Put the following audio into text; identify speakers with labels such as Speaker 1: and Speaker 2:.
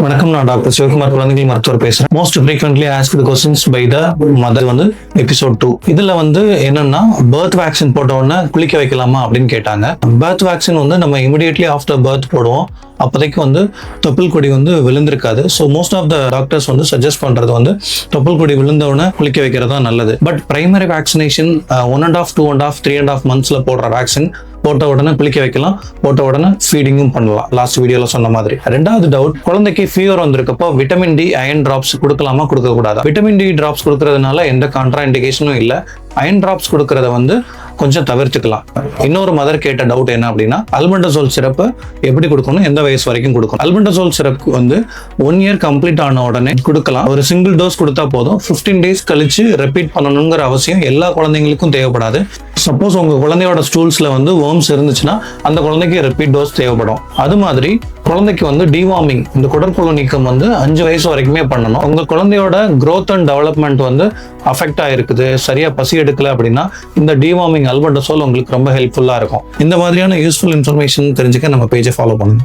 Speaker 1: வணக்கம், நான் டாக்டர் சிவகுமார் குழந்தைகள் மருத்துவர் பேசுறேன். Most frequently asked questions by the mother episode 2. இதுல என்னன்னா பர்த் வேக்சின் போட்ட உடனே குளிக்க வைக்கலாமா அப்படின்னு கேட்டாங்க. பர்த் வேக்சின் நம்ம இமிடியேட்லி ஆஃப்டர் பர்த் போடுவோம். அப்போதைக்கு தொப்புள் கொடி விழுந்திருக்காது. So most of the doctors suggest பண்றது தொப்புள் கொடி விழுந்த உடனே குளிக்க வைக்கிறது தான் நல்லது. பட் பிரைமரி வேக்சினேஷன் 1.5, 2.5, 3.5 monthsல போடுற வேக்சின் போட்ட உடனே குளிக்க வைக்கலாம், போட்ட உடனே ஃபீடிங்கும் பண்ணலாம். லாஸ்ட் வீடியோல சொன்ன மாதிரி. ரெண்டாவது டவுட், குழந்தைக்கு ஃபீவர் வந்திருக்கப்போ விட்டமின் டி அயன் டிராப்ஸ் கொடுக்கலாமா கொடுக்க கூடாதா? விட்டமின் டி டிராப்ஸ் கொடுக்கறதுனால எந்த கான்ட்ரா இண்டிகேஷனும் இல்லை. அயன் டிராப்ஸ் கொடுக்கறத கொஞ்சம் தவிர்த்துக்கலாம். இன்னொரு மதர் கேட்ட டவுட் என்ன அப்படின்னா, அல்பெண்டசோல் சிரப்பு எப்படி கொடுக்கணும், எந்த வயசு வரைக்கும் கொடுக்கணும்? அல்பெண்டசோல் சிரப் 1 year கம்ப்ளீட் ஆன உடனே கொடுக்கலாம். ஒரு சிங்கிள் டோஸ் கொடுத்தா போதும். 15 days கழிச்சு ரிப்பீட் பண்ணணுங்கிற அவசியம் எல்லா குழந்தைங்களுக்கும் தேவைப்படாது. சப்போஸ் உங்க குழந்தையோட ஸ்டூல்ஸ்ல worms இருந்துச்சுன்னா அந்த குழந்தைக்கு ரிப்பீட் டோஸ் தேவைப்படும். அது மாதிரி குழந்தைக்கு டிவார்மிங், இந்த குடற்புழு நீக்கம் 5 வயசு வரைக்குமே பண்ணணும். உங்க குழந்தையோட growth and development அஃபெக்ட் ஆயிருக்குது, சரியா பசி எடுக்கல அப்படின்னா இந்த டிவார்மிங் அல்பெண்டசோல் உங்களுக்கு ரொம்ப ஹெல்ப்ஃபுல்லா இருக்கும். இந்த மாதிரியான யூஸ்ஃபுல் இன்ஃபர்மேஷன் தெரிஞ்சுக்க நம்ம பேஜை ஃபாலோ பண்ணுங்க.